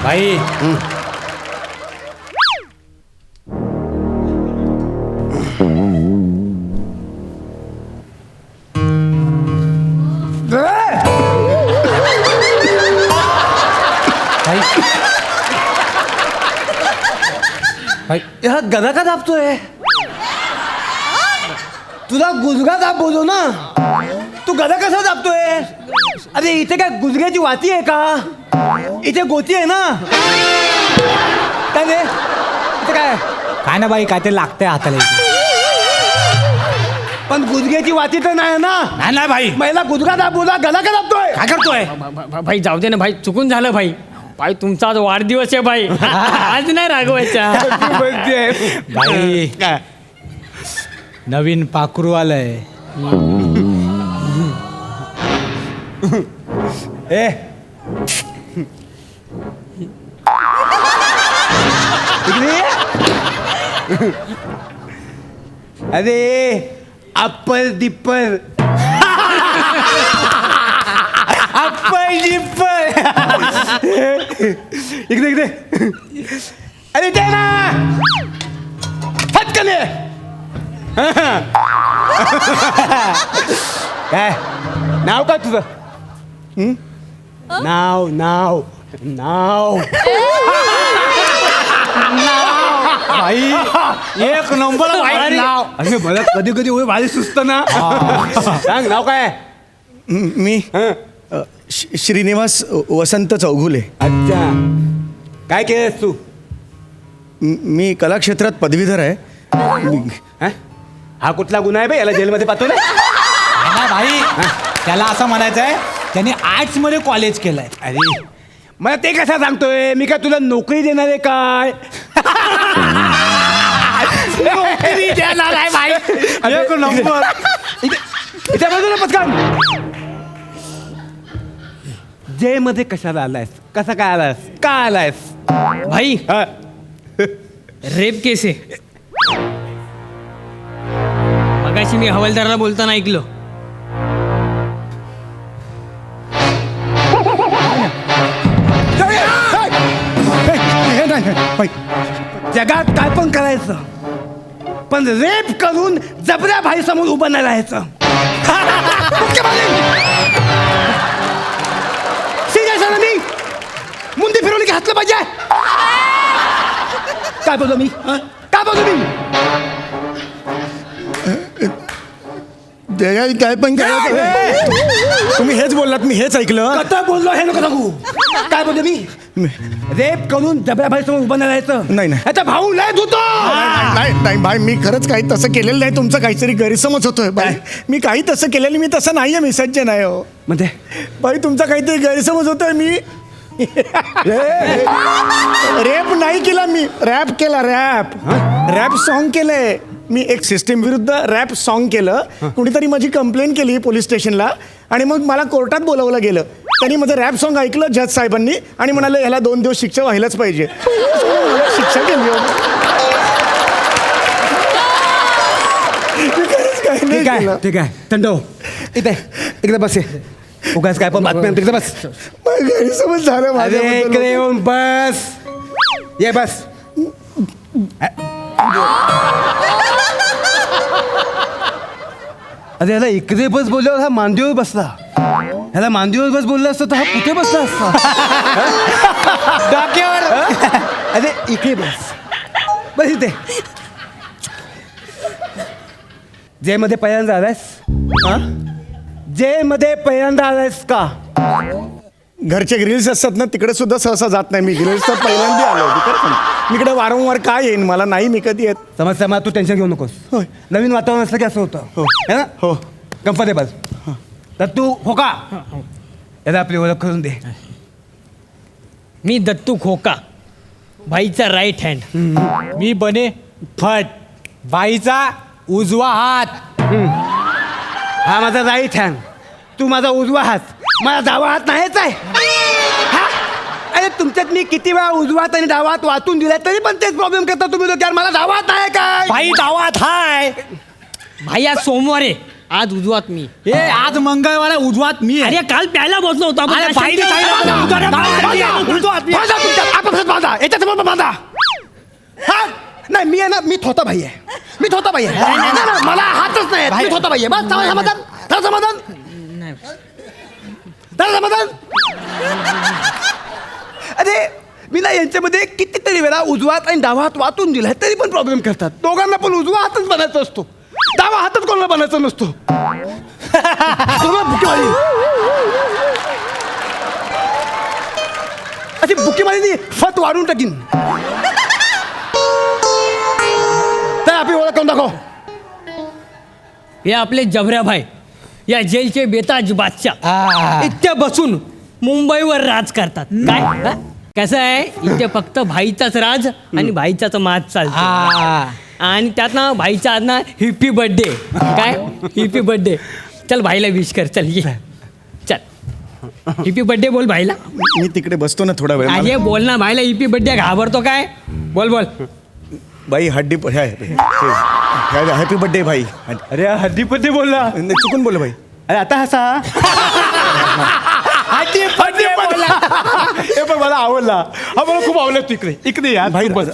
भाई भाई हा गदा का दाबतोय? तुला गुजगा दाब बोलू ना. तू गदा कसा दाबतोय? अरे इथे काय गुजग्याची वाती आहे का? इथे गोती आहे ना. काय रे इथे काय ना भाई काय ते लागतंय हाताला इथे. पण गुजग्याची वाती तर नाही ना. नाही भाई महिला गुजगा दाब बोला गदा का दाबतोय? काय करतोय? भाई जाऊ दे ना भाई, चुकून झालं भाई. भाई तुमचा आज वाढदिवस आहे भाई. आज नाही रागवायचा. भाई नवीन पाखरू आलंय. ए इकडे ये. अरे अप्पर दिप्पर अप्पर दिप्पर इकडे इकडे. अरे दे ना फटकन ये. काय नाव काय तुझं? नाव नाव नाव भाई एक नंबर भाई नाव. अरे मला कधी कधी होय भारी सुचत ना. सांग नाव काय? मी श्रीनिवास वसंत चौगुले. अच्छा काय केलंस तू? मी कला क्षेत्रात पदवीधर आहे. हा? हा कुठला गुन्हा आहे बे? याला जेलमध्ये पाठवलंय? नाही भाई त्याला असं म्हणायचं आहे त्याने आर्ट्स मध्ये कॉलेज केलंय. अरे मला ते कसं सांगतोय? मी काय तुला नोकरी देणार आहे काय? नोकरी देणार आहे भाई. एक नंबर. इथे बाजूला पटकन. जे मध्ये कशाला आलायस? कसा काय आलायस? का आलायस? भाई हा. रेप केस आहे. मगाशी मी हवालदाराला बोलताना ऐकलो. जगात काय पण करायचं पण रेप करून जबऱ्या भाई समोर उभं नाही राहायचं. सिरियस आहे ना मी? मुंडी फिरवली की हसलं पाहिजे. काय बोललो मी? काय बोललो मी? काय पण तुम्ही हेच बोललात, मी हेच ऐकलं. कथा बोललो हे नको सांगू. काय बोललो मी? रेप करून जबऱ्या भाई समोर उभं नाही राहायचं. नाही, नाही. आता भाऊ लय धुतो. नाही नाही भाई, मी खरंच काही तसं केलेलं नाही. तुमचं काहीतरी गैरसमज होतोय भाई. मी काही तसं केलेलं, मी तसं नाहीये. मी सज्ज नाही हो म्हणजे भाई. तुमचा काहीतरी गैरसमज होतोय. मी रेप नाही केला, मी रॅप केला. रॅप सॉन्ग केलंय मी. एक सिस्टीम विरुद्ध रॅप सॉन्ग केलं. कुणीतरी माझी कंप्लेंट केली पोलीस स्टेशनला आणि मग मला कोर्टात बोलावलं गेलं. त्यांनी माझं रॅप सॉन्ग ऐकलं जज साहेबांनी आणि म्हणाले ह्याला 2 दिवस शिक्षा व्हायलाच पाहिजे. शिक्षा केली. ठीक आहे ठीक आहे थंड हो. इथे इकडे बस. उगाच काय पण बातम्या तिकडे बस. गैरसमज झालं अरे माझ्या. इकडे येऊन बस. ये बस. अरे ह्याला इकडे बस बोलल्यावर हा मांडीवर बसला. ह्याला मांडीवर बस बोलला असतं तर हा कुठे बसला असता? डोक्यावर. अरे इकडे बस. बस इथे. जे मध्ये पहिल्यांदा आलायस? जे मध्ये पहिल्यांदा आलायस का? घरचे ग्रिल्स असतात ना, तिकडे सुद्धा सहसा जात नाही मी. ग्रिल्स तर पहिल्यांदा आलो. मी इकडे वारंवार काय येईन? मला नाही, मी कधी येत. समजतं मला. तू टेन्शन घेऊ नकोस. होय. नवीन वातावरण असलं की असं होतं. हो. है ना? हो. कम्फर्टेबल. तर तू हो का? याला आपली ओळख करून दे. मी दत्तू खोका, भाईचा राईट हँड. मी बने फट, बाईचा उजवा हात. हा माझा राईट हँड. तू माझा उजवा हात. मला डावा हात नाहीच आहे. हा? अरे तुमच्यात मी किती वेळा उजवा हात आणि डावा हात वाटून दिला तरी पण तेच प्रॉब्लेम करता तुम्ही लोक. यार मला डावा हात आहे काय? बाई डावा हात हाय. भाई आज सोमवार आहे. आज उजवात मी. ए आज मंगळवार आहे, उजवात मी आहे. अरे काल प्यायला बसलो होतो आपण. अरे, त्या बाईने शांती सांगितलं होता. होतं, उजवात बांधा, उजवा हात बांधा तुमच्या आपापसात बांधा याच्यासमोर पण बांधा. हा नाही मी आहे ना मी थोता भाई आहे. मी थोता भाई आहे. नाही, नाही, मला हातच नाही आहेत. मी थोता भाई आहे. बस समाधान झालं समाधान झालं समाधान. अरे मी ना यांच्यामध्ये कितीतरी वेळा उजवा हात आणि डावा हात वाटून दिलाय तरी पण प्रॉब्लेम करतात. दोघांना पण उजवा हातच बनायचा असतो, डावा हातच कोणाला बनायचा नसतो. बुकीमारी अशी बुकीमारी फत वाढून टाकीन. तर आपली ओळख करून दाखव. हे आपले जबऱ्या भाई, या जेलचे बेताज बादशाह. इथे बसून मुंबईवर राज करतात. काय हा? कसं आहे, इथे फक्त भाईचाच राज आणि भाईचाच माज चालतो. आणि त्यात ना भाईच्या आज ना हिप्पी बर्थडे. काय हिप्पी बर्थडे. चल भाईला विश कर. चल ये चल हिप्पी बर्थडे बोल भाईला. मी तिकडे बसतो ना थोडा वेळ. अरे बोल ना भाईला. हिप्पी बर्थडे घाबरतो काय. बोल बोल. भाई हड्डी हॅपी बर्थडे भाई. अरे हद्दी पद्दी बोलला, चुकून बोल भाई. अरे आता हसा. हे पण मला आवडला. हा मला खूप आवडला. तिकडे इकडे या भाई, तू बस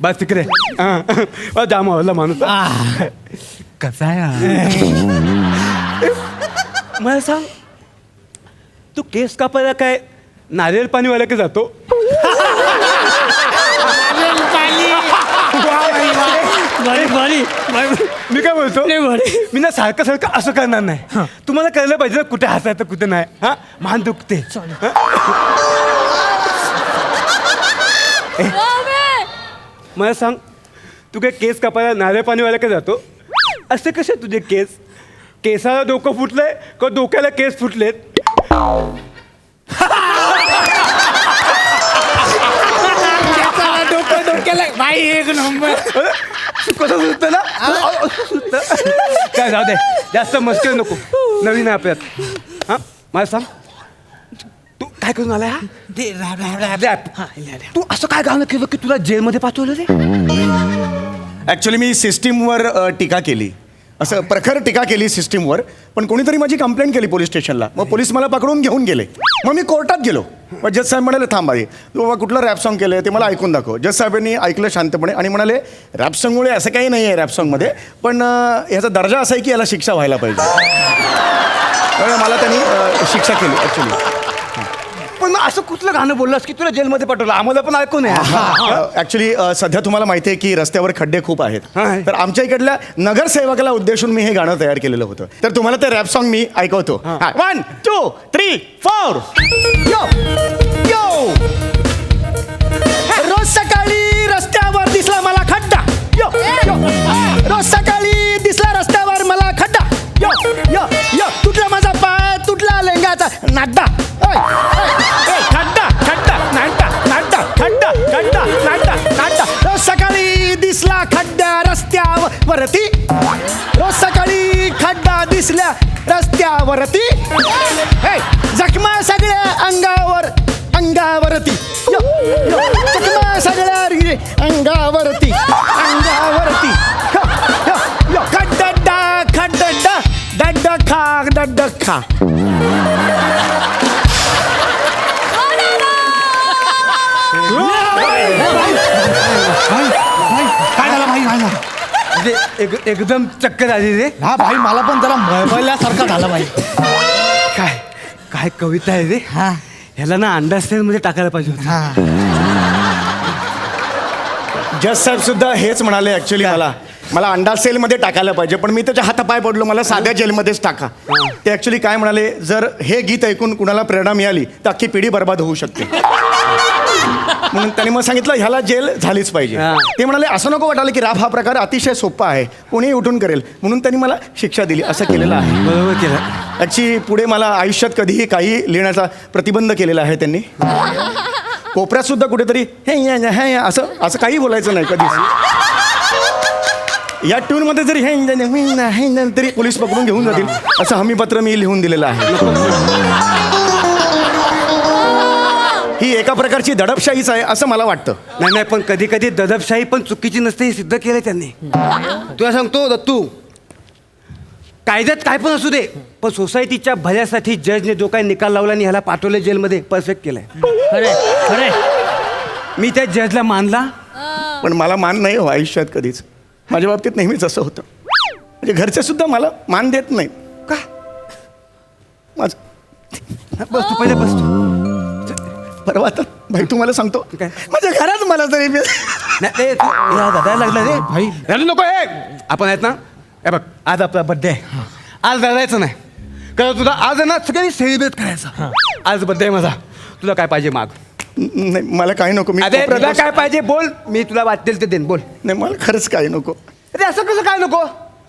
बस तिकडे. हा जाम आवडला माणूस. कसा आहे मला सांग, तू केस कापायला काय नारियल पाणीवाला की जातो? मी काय बोलतो, मी ना सारखं सारखं असं करणार नाही. तुम्हाला कळलं पाहिजे ना कुठे हसायचं कुठे नाही. हा मान दुखते. मला सांग, तू काय केस कापायला नारळ पाणीवाला का जातो? असे कसे तुझे केस? केसाला डोकं फुटलंय का डोक्याला केस फुटलेत? भाई एक नंबर. कसं सुचतं ना? काय जाऊ दे, जास्त मस्ती नको. नवीन आहे आपल्यात. हा मला सांग, तू काय करून आलाय? हा तू असं काय गाणं केलं की तुला जेलमध्ये पाठवलं रे? ॲक्च्युली मी सिस्टीमवर टीका केली, असं प्रखर टीका केली सिस्टीमवर. पण कोणीतरी माझी कंप्लेंट केली पोलीस स्टेशनला. मग पोलीस मला पकडून घेऊन गेले. मग मी कोर्टात गेलो. मग जज साहेब म्हणाले थांब आहे, तू बाबा कुठलं रॅप सॉन्ग केलं ते मला ऐकून दाखव. जज साहेबांनी ऐकलं शांतपणे आणि म्हणाले रॅप सॉन्गमुळे असं काही नाही आहे रॅप सॉन्गमध्ये, पण ह्याचा दर्जा असा आहे की याला शिक्षा व्हायला पाहिजे. त्यामुळे मला त्यांनी शिक्षा केली ॲक्च्युली. पण मग असं कुठलं गाणं बोललास की तुला जेलमध्ये पाठवलं? आम्हाला पण ऐकून ॲक्च्युली सध्या तुम्हाला माहिती आहे की रस्त्यावर खड्डे खूप आहेत. हां. तर आमच्या इकडल्या नगरसेवकाला उद्देशून मी हे गाणं तयार केलेलं होतं. तर तुम्हाला ते रॅप सॉन्ग मी ऐकवतो. 1 2 3 4. यो यो रोज सकाळी रस्त्यावर दिसला मला खड्डा. यो यो रोज सकाळी दिसला रस्त्यावर मला खड्डा. यो यो यो तुटला माझा पाय, तुटला लेंगाचा नाड्डा. खड्डा खड्डा नाड्डा नाड्डा खड्डा खड्डा नाड्डा नाड्डा. रोज सकाळी दिसला खड्डा रस्त्यावरती. रोज सकाळी खड्डा दिसल्या रस्त्यावरती. जखमा सगळ्या अंगावरती. यो यो जखमा सगळ्या अंगावरती अंगावरती. यो यो खड्डा खड्डा डड्डा खा डड्डा खा. काय झालं भाई? काय झालं? म्हणजे एकदम चक्कर आली रे. हा भाई मला पण जरा मळमळल्यासारखं झालं भाई. काय काय कविता आहे रे. हा ह्याला ना अंडरस्टँड मध्ये टाकायला पाहिजे होतं. हा. जज साहेब सुद्धा हेच म्हणाले ॲक्च्युली मला अंडा सेलमध्ये टाकायला पाहिजे, पण मी त्याच्या हातापाय पडलो, मला साध्या जेलमध्येच टाका. ते ॲक्च्युली काय म्हणाले, जर हे गीत ऐकून कुणाला प्रेरणा मिळाली तर अख्खी पिढी बर्बाद होऊ शकते. म्हणून त्यांनी मग सांगितलं ह्याला जेल झालीच पाहिजे. ते म्हणाले असं नको वाटायला की रॅप हा प्रकार अतिशय सोपा आहे, कोणीही उठून करेल, म्हणून त्यांनी मला शिक्षा दिली. असं केलेलं आहे. बरोबर केलं. ॲक्च्युली पुढे मला आयुष्यात कधीही काही लिहिण्याचा प्रतिबंध केलेला आहे त्यांनी. कोपऱ्यात सुद्धा कुठेतरी हे असं काही बोलायचं नाही कधीच. या ट्यूनमध्ये जरी हे तरी पोलीस पकडून घेऊन जातील असं हमीपत्र मी लिहून दिलेलं आहे. ही एका प्रकारची दडपशाहीच आहे असं मला वाटतं. नाही पण कधी कधी दडपशाही पण चुकीची नसते हे सिद्ध केलं त्यांनी. तुला सांगतो दत्तू, कायद्यात काय पण असू दे, पण सोसायटीच्या भल्यासाठी जजने जो काही निकाल लावला आणि ह्याला पाठवलं जेलमध्ये, परफेक्ट केलंय. खरंय खरंय. मी त्या जजला मानला. पण मला मान नाही हो आयुष्यात कधीच. माझ्या बाबतीत नेहमीच असं होतं. म्हणजे घरचे सुद्धा मला मान देत नाही. का? माझं बस तू पहिले बस तू. परवा आता भाई तुम्हाला सांगतो काय? माझ्या घरात मला तरी नाही ते दादा लागला रे भाई. रडू नको. हे आपण आहेत ना, हे बघ आज आपला बर्थडे आहे. आज रडायचं नाही, कारण तुला आज आहे ना सगळ्यांनी सेलिब्रेट करायचं. आज बर्थडे आहे माझा. तुला काय पाहिजे माग. नाही मला काही नको. मी अरे कोपऱ्यात तुला बस- काय पाहिजे बोल, मी तुला वाटेल ते देईन. बोल. नाही मला खरंच काही नको. अरे असं कसं काय नको,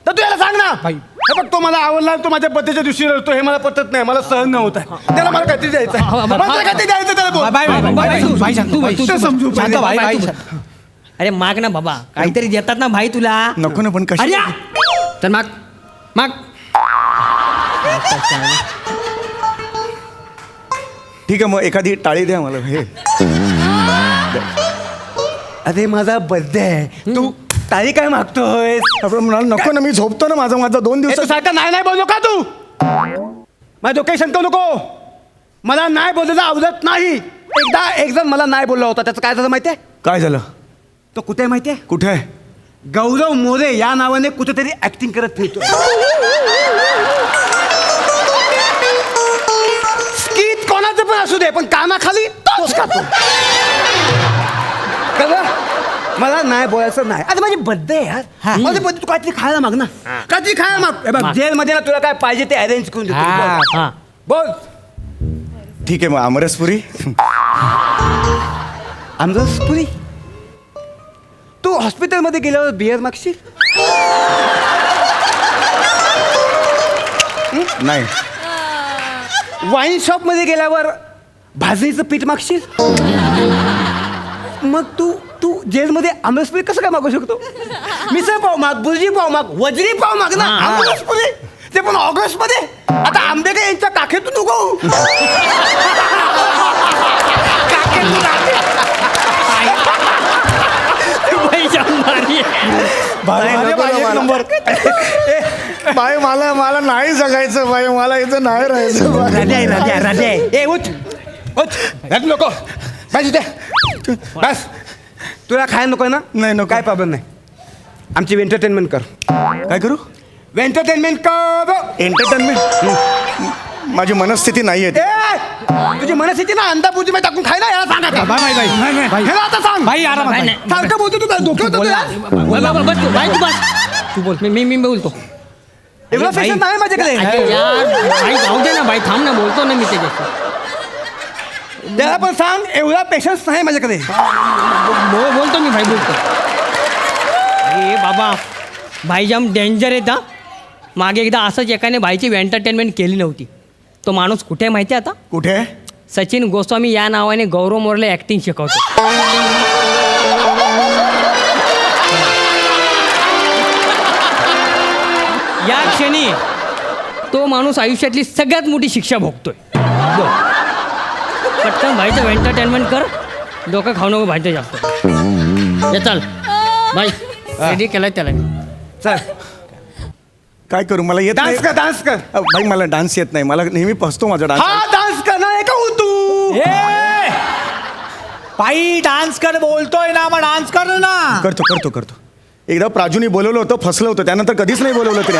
तर तू याला सांग ना. हे बघ तो मला आवडला, तो माझ्या बर्थडेच्या दिवशी रडतो, हे मला पटत नाही. मला सहन न होत आहे. त्याला मला काहीतरी द्यायचं आहे. मला काहीतरी द्यायचं त्याला बोल. भाई शांत, भाई तू समजू शांत, पहिले. भाई भाई, भाई तू- शांत. अरे माग ना बाबा, काहीतरी देतात ना भाई तुला. नको ना पण अरे कशी तर माग माग. ठीक आहे मग एखादी टाळी द्या मला. हे अरे माझा बर्थडे आहे, तू तारी काय मागतोय. आपण म्हणाल नको ना, मी झोपतो ना माझा 2 दिवसात. सारखं नाही नाही बोलू का तू. माझं डोके शंका नको. मला नाही बोललेलं आवडत नाही. एक जण मला नाही बोलला होता, त्याचं काय झालं माहितीये. काय झालं. तो कुठे आहे माहितीये. कुठे आहे. गौरव मोरे या नावाने कुठेतरी ऍक्टिंग करत फिरतो. स्किट कोणाचं पण असू दे, पण कानाखाली तोच खातो. कळलं? मला नाही बोलायचं नाही. आता माझी बर्थडे यार, माझी बर्थडे तू काहीतरी खायला माग ना. काहीतरी खायला माग. हे बघ जेलमध्ये ना तुला काय पाहिजे ते अरेंज करून देतो. बोल. हा. बोल. ठीक आहे मग आमरसपुरी. आमरसपुरी. तू हॉस्पिटलमध्ये गेल्यावर बिअर मागशील. नाही वाईन शॉपमध्ये गेल्यावर भाजणीचं पीठ मागशील. मग तू तू जेलमध्ये आमरसपुरी कसं काय मागू शकतो. मिसळ पाव माग, बुर्जी पाव माग, वजरी पाव माग ना. आमरसपुरी ते पण ऑगस्ट मध्ये. आता आंबेडकर यांच्या काखेतून उगवू. काखेतून नंबर. बाई मला नाही जगायचं बाई, मला इथं नाही राहायचं बाई. नको बस इथे. बस तुला खायला नको ना. नाही, नको. काय प्रॉब्लेम नाही. आमची एंटरटेनमेंट कर. काय करू. एंटरटेनमेंट कर. एंटरटेनमेंट. माझी मनस्थिती नाही आहे. तुझी मनस्थिती ना अंदापूजी मध्ये टाकून खायला याला सांगा का? भाई भाई ह्याला आता सांग. भाई आरामात नाही, भाई. नाही. सारखं बोलतो तू डोक्यात होतं तुला? बस तू, भाई तू बस. तू बोल, मी बोलतो. एवढं अरे भाई, पेशन्स नाही माझ्याकडे. अरे यार भाई जाऊ दे ना भाई, थांब ना, बोलतो ना मी त्याच्याशी. त्याला पण सांग एवढा पेशन्स नाही माझ्याकडे. बोलतो मी भाई, बोलतो. अरे बाबा भाई जाम डेंजर आहे. मागे एकदा असंच एकाने भाईची एंटरटेनमेंट केली नव्हती. तो माणूस कुठे आहे माहिती आहे आता. कुठे आहे. सचिन गोस्वामी या नावाने गौरव मोरले ऍक्टिंग शिकवतो. या क्षणी तो माणूस आयुष्यातली सगळ्यात मोठी शिक्षा भोगतोय. पटकन भाईचं एंटरटेनमेंट कर. डोकं खाऊ नको भाईचं जास्त. ये चल भाई, रेडी केलाय त्याला. चल काय करू मला येत नाही. डान्स कर, डान्स कर. भाई मला डान्स येत नाही. मला नेहमी फसतो माझा डान्स. हा डान्स करणार आहे का हो तू. भाई डान्स कर बोलतोय ना, मग डान्स कर ना. करतो. एकदा प्राजूनी बोलवलं होतं, फसलं होतं. त्यानंतर कधीच नाही बोलवलं तरी.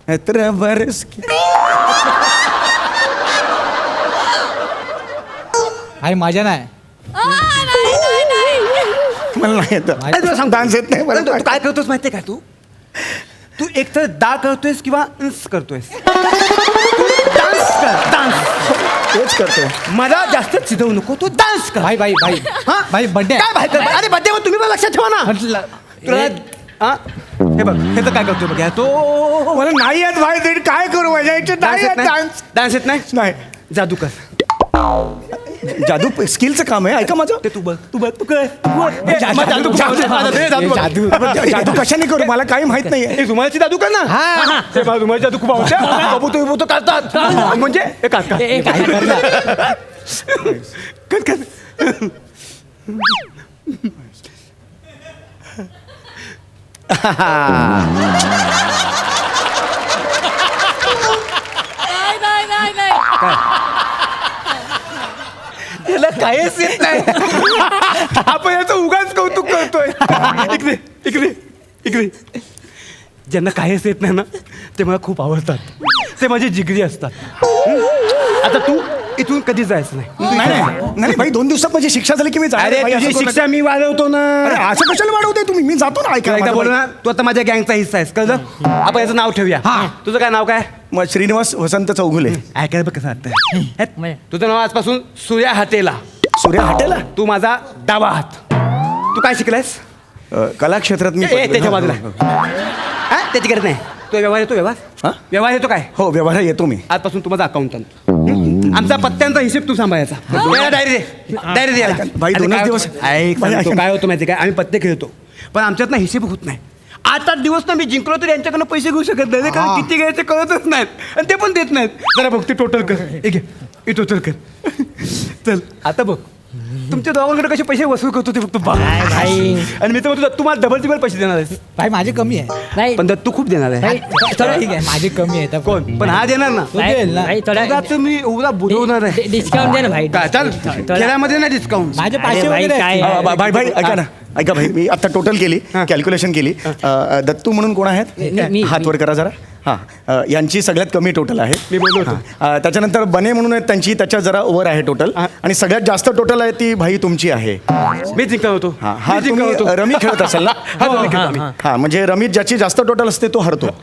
ऐका बरस भाई मजा नाही. मला नाही येत. अरे तुला सांग डान्स येत नाही मला. तू काय करतोस माहितीये का. तू एकतर डा करतोयस किंवा इंस करतोयस. डान्स कर, डान्स. तेच करतो. मला जास्त चिडवू नको. तू डान्स कर. भाई हा? भाई बर्थडे काय भाई कर. अरे बड्डे तुम्ही पण लक्षात ठेवा ना. म्हटलं तुला हा? हे बघ हे तर काय करतोय बघ. तो मला नाही येत भाई. तरी काय करू माझ्या याच्यात नाही येत डान्स. डान्स येत नाही. नाही. जादू कर. जादू स्किलचं काम आहे. ऐका माझं. ते तू बघ तू कर. जादू कशाने करू मला काही माहित नाहीये. रुमालाची जादू कर ना. हा. ते मला रुमालाची जादू खूप आवडते. बाबू तू करतात म्हणजे हे काढ. काय त्याला काहीच येत नाही. आपण याचं उगाच कौतुक करतोय. इकडे इकडे इकडे. ज्यांना काहीच येत नाही ना ते मला खूप आवडतात. ते माझे जिगरी असतात. आता तू इथून कधी जायचं नाही. नाही भाई 2 दिवसात माझी शिक्षा झाली की मी जाणार अरे भाई, तुझी असं करू शिक्षा मी वाढवतो ना. नका. अरे असं कशाला वाढवते तुम्ही? मी जातो ना एकदा ऐका बोल ना. तू आता माझ्या गँगचा हिस्सा आहेस कळलं. आपण याचं नाव ठेवूया. तुझं काय नाव काय? मग श्रीनिवास वसंत चौगुले. ऐकायला बघ कसं वाटतं. तुझं नाव आजपासून सूर्या हातेला. सूर्य हॉटेला तू माझा डावा हात. तू काय शिकलायस? कला क्षेत्रात मी त्याच्या बाजूला हा त्याची गरज नाही. तो व्यवहार येतो हा? व्यवहार येतो काय? हो व्यवहार येतो मी. आजपासून तू माझा अकाउंटंट. आमचा पत्त्यांचा हिशेब तू सांभाळायचा. डायरी दे डायरी दे याला. भाई, अरे 2च काय दिवस. होतं? ऐक, भाई, सांगतो, ऐका. काय होतं माहिती काय? आम्ही पत्ते खेळतो पण आमच्यात ना हिशेब होत नाही. 8 दिवस ना मी जिंकलो तर यांच्याकडनं पैसे घेऊ शकत नाही. कारण किती घ्यायचे कळतच नाहीत आणि ते पण देत नाहीत. जरा बघ ते टोटल कर. हे टोटल कर. चल आता बघ तुमच्या दोघांकडे कसे पैसे वसूल करतो ते फक्त बघ. भाई. आणि मी तर म्हणतो तुम्हाला डबल पैसे देणार आहेस. भाई माझे कमी आहे. नाही पण दत्तू खूप देणार आहे. चला ठीक आहे माझे कमी आहे. कोण? पण हा देणार ना. तो देईल ना. भाई थोडा तुला तुम्ही एवढा बुडवणार आहे. डिस्काउंट दे ना भाई. काय चाल खेळामध्ये ना डिस्काउंट. माझे अरे 500 भाई, वगैरे काय आहेत. आहे? भाई भाई ऐका ना ऐका भाई मी आता टोटल केली कॅल्क्युलेशन केली. दत्तू म्हणून कोण आहेत? मी- हात वर करा जरा. हां यांची सगळ्यात कमी टोटल आहे. मी बोललो होतो. त्याच्यानंतर बने म्हणून आहेत त्यांची त्याच्या जरा वर आहे टोटल. आणि सगळ्यात जास्त टोटल आहे ती भाई तुमची आहे. मी जिंकलो होतो. हा मी जिंकलो तुम्ही होतो. रमी खेळत असाल ना? हा, रमी खेळतो आम्ही. हा म्हणजे रमी ज्याची जास्त टोटल असते तो हरतो.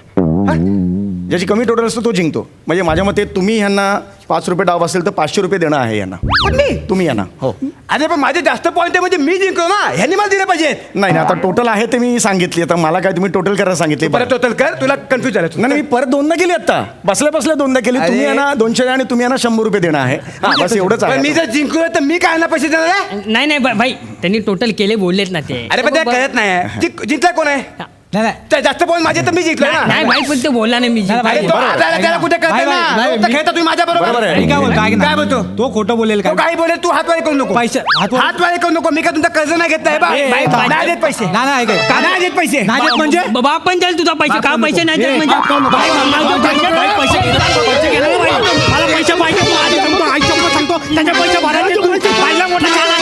ज्याची कमी टोटल असतो तो जिंकतो. म्हणजे माझ्या मते तुम्ही ह्यांना 5 रुपये डाव असेल तर 500 रुपये देणं आहे यांना. पण मी तुम्ही यांना हो. अरे पण माझे जास्त पॉईंट आहे म्हणजे मी जिंकलो ना. ह्यांनी मला दिले पाहिजेत. नाही नाही आता टोटल आहे ते मी सांगितली. आता मला काय तुम्ही टोटल करायला सांगितले. परत टोटल कर. तुला कन्फ्युज झालं. नाही नाही, मी परत 2दा केली आता बसल्या बसल्या 2दा केली. अरे. तुम्ही यांना 200 आणि तुम्ही यांना 100 रुपये देणं आहे. हा बस एवढंच पण मी आहे. जर जिंकलो तर मी काय ना पैसे देणार आहे? नाही नाही भाई त्यांनी टोटल केले बोललेत ना ते. अरे पण ते कळत नाही. जिंकला कोण आहे? नाही नाही त्या जास्त पॉईंट माझे तर मी जिंकलो ना. नाही भाई पण ते बोलला नाही मी नाही, अरे भाई, तो बरोबर. हाताला त्याला कुठे कळतं भाई, ना. भाई, तो तर मी- खेळता तुम्ही माझ्या बरोबर बरोबर. आहे. मी काय बोलतो ऐक ना. काय बोलतो? तो खोटं बोलेल तो काय? काही बोलेल तू हातवारी करू नको. पैसे हातवर- हातवारी करू नको. मी काय तुमचा कर्ज नाही घेत नाही बा. ए, भाई, नाही देत पैसे. नाही नाही ऐक का नाही देत पैसे? नाही देत म्हणजे बाप पण द्याल तुझा पैसे. का पैसे नाही देत ए, म्हणजे बाप नको. भाई, मला पैसे पैसे घेणार ना भाई. मला पैसे पाहिजे. तू आधी सांगतो आई सांगतो त्याचे पैसे भरायचे. तू पहिला मोठा झाला.